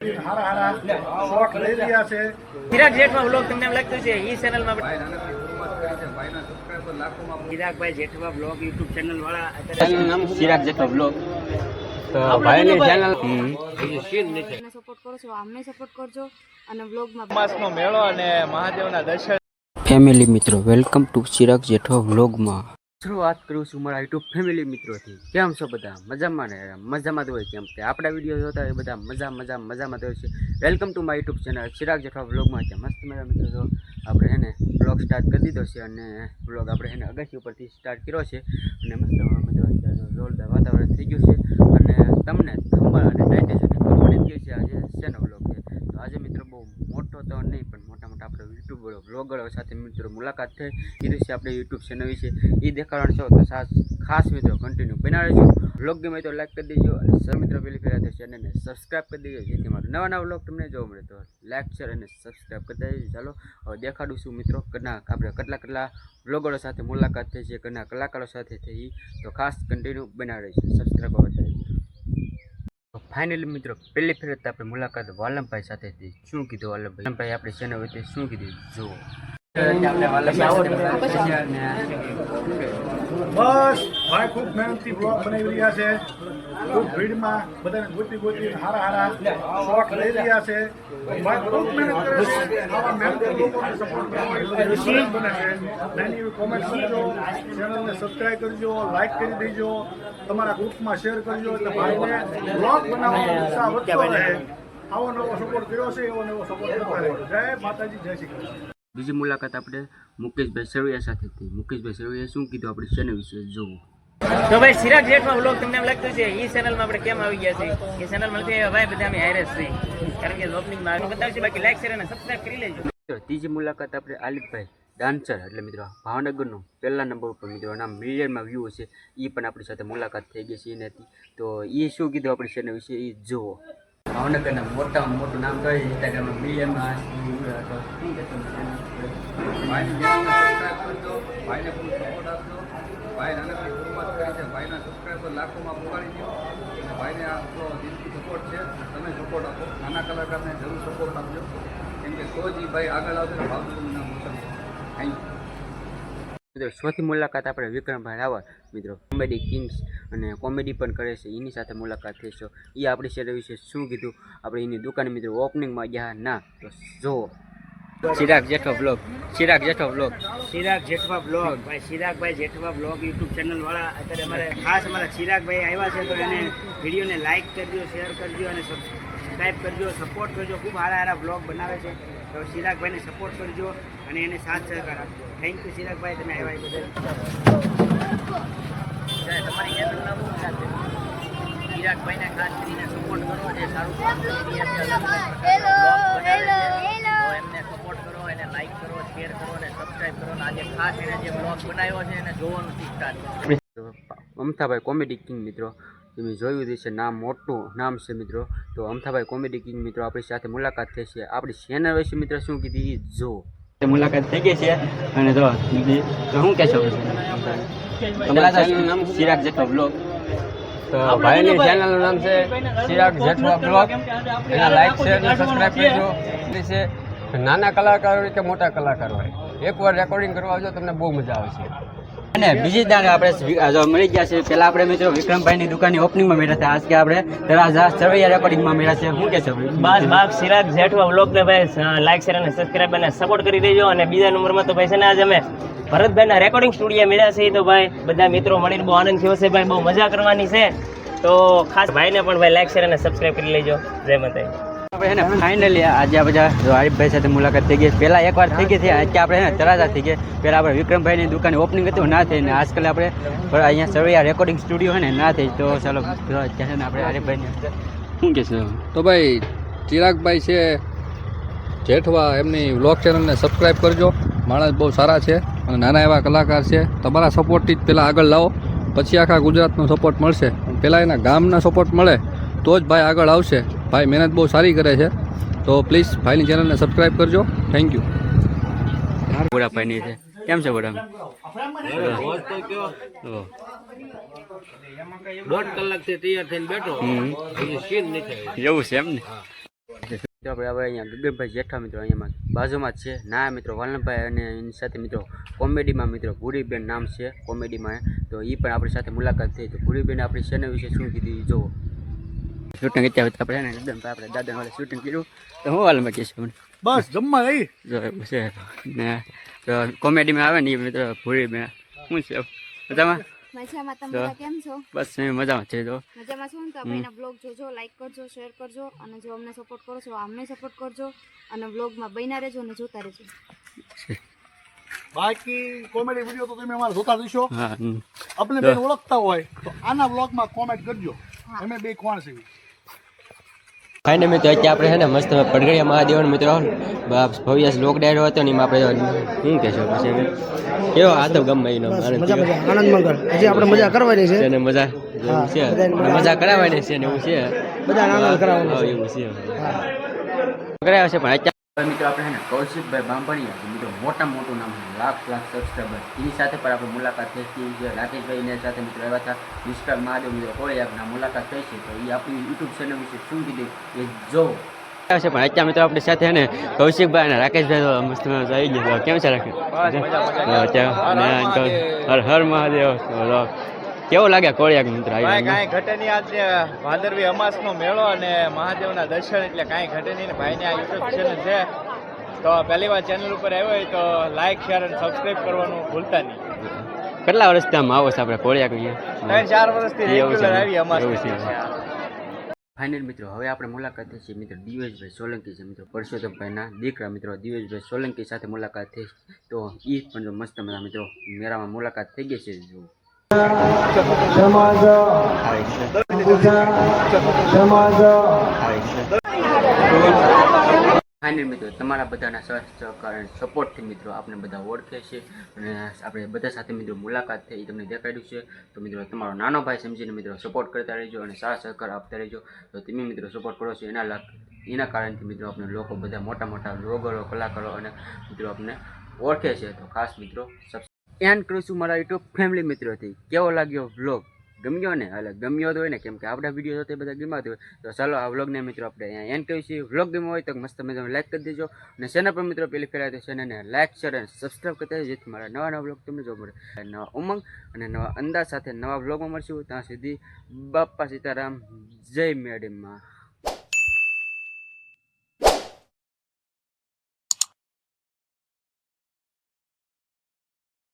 Chirag Jethwa vlog તમને એમ લાગતું છે ઈ ચેનલમાં ચિરાગભાઈ જેઠવા વ્લોગ યુટ્યુબ ચેનલ વાળા ચેનલ નામ ચિરાગ જેઠવા વ્લોગ તો ભાઈની ચેનલ સપોર્ટ કરો છો અમને સપોર્ટ કરજો અને વ્લોગમાં માસનો મેળો અને મહાદેવના દર્શન. ફેમિલી મિત્રો વેલકમ ટુ ચિરાગ જેઠવા વ્લોગમાં. શરૂઆત કરું છું મારા યુટ્યુબ ફેમિલી મિત્રોથી. કેમ છો બધા? મજામાં ને? મજામાં તો હોય કેમ કે આપણા વિડીયો જોતા હોય બધા મજામાં તો હોય છે. Welcome to my YouTube channel Chirag Jethwa વ્લોગમાં છે. મસ્ત મજા મિત્રો જો આપણે એને વ્લોગ સ્ટાર્ટ કરી દીધો છે અને વ્લોગ આપણે એને અગાસી ઉપરથી સ્ટાર્ટ કર્યો છે અને મસ્ત મજા જોરદાર વાતાવરણ થઈ ગયું છે અને તમને થંબલ અને ટાઇટેશન મળી ગયું છે. આજે શેનો વ્લોગ છે તો આજે મિત્રો બહુ મોટો તો નહીં પણ મોટા આપણે યુટ્યુબ વ્લોગરો સાથે મિત્રો મુલાકાત થઈ કીધું છે આપણે યુટ્યુબ ચેનલ વિશે એ દેખાડવાનું છો તો ખાસ મિત્રો કન્ટિન્યુ બના રહેજો. વ્લોગ ગમે તો લાઈક કરી દેજો અને સર મિત્રો પહેલી ફેર તો ચેનલને સબસ્ક્રાઈબ કરી દેજો જેથી મારું નવા વ્લોગ તમને જોવા મળે તો લાઈક શેર અને સબસ્ક્રાઈબ કરી દેજો. ચાલો હવે દેખાડું છું મિત્રો આપણે કેટલા વ્લોગરો સાથે મુલાકાત થઈ છે ઘણા કલાકારો સાથે થઈ તો ખાસ કન્ટિન્યુ બના રહેજો. સબસ્ક્રાઈબ કરી દેજો. ફાઇનલી મિત્રો પહેલી ફેર આપણે મુલાકાત વાલમભાઈ સાથે થઈ. શું કીધું વાલમભાઈ આપણી ચેનલ વચ્ચે શું કીધું જુઓ. બસ ભાઈ ખૂબ મહેનતથી બ્લોગ બનાવી રહ્યા છે. ખૂબ ભીડમાં બધાને ગોતી હારા શોખ લઈ રહ્યા છે. ભાઈ ખૂબ મહેનત કરે છે. આવા મહેનત લોકોને સપોર્ટ કરવા બને છે. નાની એવી કોમેન્ટ કરજો, ચેનલને સબસ્ક્રાઈબ કરજો, લાઈક કરી દેજો, તમારા ગ્રુપમાં શેર કરજો એટલે ભાઈને બ્લોગ બનાવવાનો ઉત્સાહ વધતો રહે. આવો નવો સપોર્ટ કર્યો છે એવો નવો સપોર્ટ કરતા રહે. જય માતાજી, જય શ્રી કૃષ્ણ. બીજી મુલાકાત આપણે મુકેશભાઈ સરવૈયા સાથે થઈ. મુકેશભાઈ સરવૈયા શું કીધું આપણે ચેનલ વિશે જોવો. તો ભાઈ ચિરાગ જેઠવા વ્લોગ તમને એમ લાગતું છે ઈ ચેનલમાં આપણે કેમ આવી ગયા છે એ ચેનલમાં ભાઈ બધા અમે હારે જ છીએ કારણ કે ઓપનિંગમાં આવી બતાવશે. બાકી લાઈક શેર અને સબસ્ક્રાઈબ કરી લેજો. ત્રીજી મુલાકાત આપણે આલિફભાઈ ડાન્સર એટલે મિત્રો ભાવનગરનો પહેલા નંબર ઉપર મિત્રો નામ મિલિયનમાં વ્યૂ છે એ પણ આપણી સાથે મુલાકાત થઈ ગઈ છે એનાથી. તો એ શું કીધું આપણી ચેનલ વિશે એ જુઓ. ભાવનગરના મોટામાં મોટું નામ કહે ઇન્સ્ટાગ્રામમાં મિલિયનમાં ભાઈના સબસ્ક્રાઈબર લાખોમાં પહોંચાડી દો અને ભાઈને આપણો દિલથી સપોર્ટ છે. તમે સપોર્ટ આપો, નાના કલાકારને જરૂર સપોર્ટ આપજો કેમ કે તો જ એ ભાઈ આગળ આવશે ને ભાવનગરનું નામ મોસમ. થેન્ક યુ મિત્રો. ચોથી મુલાકાત આપણે વિક્રમભાઈ રાવલ મિત્રો કોમેડી કિંગ્સ અને કોમેડી પણ કરે છે એની સાથે મુલાકાત થઈ છે. એ આપણી ચેનલ વિશે શું કીધું આપણે એની દુકાન મિત્રો ઓપનિંગમાં ગયા ના તો જુઓ. ચિરાગ જેઠવા વ્લોગ ભાઈ ચિરાગભાઈ જેઠવા વ્લોગ યુટ્યુબ ચેનલ વાળા અત્યારે અમારે ખાસ અમારા ચિરાગભાઈ આવ્યા છે તો એને વિડીયોને લાઈક કરજો, શેર કરજો અને સબસ્ક્રાઈબ કરજો, સપોર્ટ કરજો. ખૂબ સારા વ્લોગ બનાવે છે તો ચિરાગભાઈને સપોર્ટ કરજો અને એને સાથ સહકાર આપજો. થેન્ક યુ ચિરાગભાઈ, તમે આવ્યા એ બદલ. તમારી ચેનલના નામ સાથે ચિરાગભાઈને ખાસ કરીને સપોર્ટ કરો જે સારું કામ કરી રહ્યા છે. એમને સપોર્ટ કરો, એને લાઈક કરો, શેર કરો અને સબસ્ક્રાઈબ કરો. આજે ખાસ એને જે બ્લોગ બનાવ્યો છે એને જોવાનું શીખતા. અમથાભાઈ કોમેડી કિંગ મિત્રો તમે જોયું છે નામ મોટું નામ છે મિત્રો. તો અમથાભાઈ કોમેડી કિંગ મિત્રો આપણી સાથે મુલાકાત થઈ છે. આપણી ચેનલ વિશે મિત્રો શું કીધી જો મુલાકાત થઈ ગઈ છે અને જો શું કહેશો નામ ચિરાગ જેઠવા બ્લોગ. તો ભાઈની ચેનલનું નામ છે ચિરાગ જેઠવા બ્લોગ. એના લાઈક શેર અને સબસ્ક્રાઈબ કરજો. છે નાના કલાકાર હોય કે મોટા કલાકાર હોય એકવાર રેકોર્ડિંગ કરવા આવજો તમને બહુ મજા આવશે. અને બીજી દાડે આપણે મળી ગયા છે. પહેલાં આપણે મિત્રો વિક્રમભાઈની દુકાનની ઓપનિંગમાં મેળા હતા. આજ કે આપણે તરાજા સરવૈયા રેકોર્ડિંગમાં મેળા છે. શું કહેશો? બસ ચિરાગ જેઠવા વ્લોગને ભાઈ લાઈક શેર અને સબસ્ક્રાઈબ અને સપોર્ટ કરી દેજો. અને બીજા નંબરમાં તો ભાઈ છે ને આજે અમે ભરતભાઈના રેકોર્ડિંગ સ્ટુડિયો મળ્યા છે તો ભાઈ બધા મિત્રો મળીને બહુ આનંદ થયો છે ભાઈ. બહુ મજા કરવાની છે તો ખાસ ભાઈને પણ ભાઈ લાઈક શેર અને સબસ્ક્રાઈબ કરી લેજો. જય માતા. આપણે એને ફાઇનલી આજે આ બધા આરીફભાઈ સાથે મુલાકાત થઈ ગઈ. પહેલાં એકવાર થઈ ગઈ હતી અત્યારે આપણે એને તરાજા થઈ ગઈ. પહેલાં આપણે વિક્રમભાઈની દુકાને ઓપનિંગ હતું ના થઈ ને આજકાલ આપણે અહીંયા સરવૈયા રેકોર્ડિંગ સ્ટુડિયો હોય ને ના થઈ. તો ચાલો અત્યારે આપણે આરીફભાઈને શું કહેશું? તો ભાઈ ચિરાગભાઈ છે જેઠવા એમની વ્લોગ ચેનલને સબસ્ક્રાઈબ કરજો. માણસ બહુ સારા છે અને નાના એવા કલાકાર છે. તમારા સપોર્ટથી જ પહેલાં આગળ લાવો પછી આખા ગુજરાતનો સપોર્ટ મળશે. પહેલાં એના ગામના સપોર્ટ મળે તો જ ભાઈ આગળ આવશે. ભાઈ મહેનત બહુ સારી કરે છે તો પ્લીઝ ભાઈની ચેનલને સબસ્ક્રાઈબ કરજો. Thank you. બોડાભાઈની છે કેમ છે બોડા? 1.5 કલાકથી તૈયાર થઈને બેઠો સીન નથી એવું છે એમ ને. મિત્રો આપણે હવે અહીંયા ગગનભાઈ જેઠા મિત્રો અહીંયામાં બાજુમાં જ છે ના મિત્રો વાલનભાઈ અને એની સાથે મિત્રો કોમેડીમાં મિત્રો ભૂરીબેન નામ છે કોમેડીમાં તો એ પણ આપણી સાથે મુલાકાત થઈ તો ભૂરીબેન આપણી ચેનલ વિશે શું કીધું એ જોવો શૂટિંગ અત્યારે આપણે ને ગગનભાઈ આપણે દાદા વાળા શૂટિંગ કર્યું તો હું વાલમાં કહીશ મને બસ જમવા જઈ જો એવું છે ને તો કોમેડીમાં આવે ને એ મિત્રો ભૂરીબેન શું છે મજામાં મજામાં તમે બધા કેમ છો? બસ મજામાં છે તો મજામાં છો ને? તો ભાઈના બ્લોગ જોજો, લાઈક કરજો, શેર કરજો અને જો અમને સપોર્ટ કરો છો અમને સપોર્ટ કરજો અને બ્લોગમાં બન્યા રહેજો અને જોતા રહેજો. બાકી કોમેડી વિડીયો તો તમે અમારા જોતા રહેશો. હા આપણે બે ઓળખતા હોય તો આના બ્લોગમાં કોમેન્ટ કરજો અમે બે કોણ છે. ફાઇનલ મિત્રો અત્યારે આપણે છે ને મસ્ત પડગડિયા મહાદેવનો મિત્રો ભવ્ય શ્લોક ડાયરો હતો ને એમાં આપણે શું કહેશો પછી કેવો આ તો ગમે એનો આનંદ મંગળ હજી આપણે મજા કરવાની છે અને મજા એવું છે મજા કરાવવાની છે ને એવું છે બધા આનંદ કરાવવાનો છે એવું છે કરાવે છે પણ અત્યારે મિત્રો આપણે છે ને કૌશિકભાઈ બાંભણિયા મિત્રો મોટું નામ છે લાખ સબસ્ક્રાઈબર એની સાથે પણ આપણે મુલાકાત થઈ હતી જે રાકેશભાઈ એની સાથે મિત્રો આવ્યા હતા મિસ્ટર મહાદેવ મિત્રો કોળિયાકના મુલાકાત થઈ છે તો એ આપણી યુટ્યુબ ચેનલ વિશે શું કીધું એ જો છે પણ અત્યારે મિત્રો આપણી સાથે ને કૌશિકભાઈ અને રાકેશભાઈ મસ્ત આવી ગયા કેમ છે રાકેશ હર મહાદેવ કેવો લાગે કોળિયાક મિત્રો કાંઈ ઘટે નહીં. આજે ભાદરવી અમાસનો મેળો અને મહાદેવના દર્શન એટલે કાંઈ ઘટે નહીં. ભાઈને આ યુટ્યુબ ચેનલ છે તો પહેલી વાર ચેનલ ઉપર આવ્યો હોય તો લાઈક શેર અને સબસ્ક્રાઈબ કરવાનું ભૂલતા નહીં. કેટલા વર્ષથી આમ આવો છે આપણે કોળિયાક 3-4 વર્ષથી રેગ્યુલર આવી અમાસ. ફાઇનલ મિત્રો હવે આપણે મુલાકાત થઈ છે મિત્રો દિવેશભાઈ સોલંકી છે મિત્રો પરસોત્તમભાઈના દીકરા મિત્રો દિવેશભાઈ સોલંકી સાથે મુલાકાત થઈ તો એ પણ મસ્ત મજા મિત્રો મેળામાં મુલાકાત થઈ ગઈ છે જો ફાઇનલ મિત્રો તમારા બધાના સહકાર અને સપોર્ટથી મિત્રો આપણે બધા ઓળખે છે અને આપણે બધા સાથે મિત્રો મુલાકાત થઈ તમને દેખાડ્યું છે તો મિત્રો તમારો નાનો ભાઈ સમજીને મિત્રો સપોર્ટ કરતા રહેજો અને સારા સહકાર આપતા રહેજો તો તમે મિત્રો સપોર્ટ કરો છો એના કારણથી મિત્રો આપણે લોકો બધા મોટા વ્લોગરો કલાકારો અને મિત્રો આપણે ઓળખે છે તો ખાસ મિત્રો એન્ડ કરું છું મારા યુટ્યુબ ફેમિલી મિત્રોથી કેવો લાગ્યો વ્લોગ ગમ્યો ને એટલે ગમ્યો તો હોય ને કેમ કે આપણા વિડીયો તો બધા ગમાતા હોય તો ચાલો આ વ્લોગને મિત્રો આપણે અહીંયા એન્ડ કરીશું વ્લોગ ગમ્યો હોય તો મસ્ત મજા લાઈક કરી દેજો અને ચેનલ પર મિત્રો પેલી ફેરાય તો ચેનલને લાઈક શેર અને સબસ્ક્રાઈબ કરતા રહેજો જેથી મારા નવા વ્લોગ તમને જોવા મળે નવા ઉમંગ અને નવા અંદાજ સાથે નવા વ્લોગમાં મળશું ત્યાં સુધી બાપા સીતારામ જય મેડમમાં.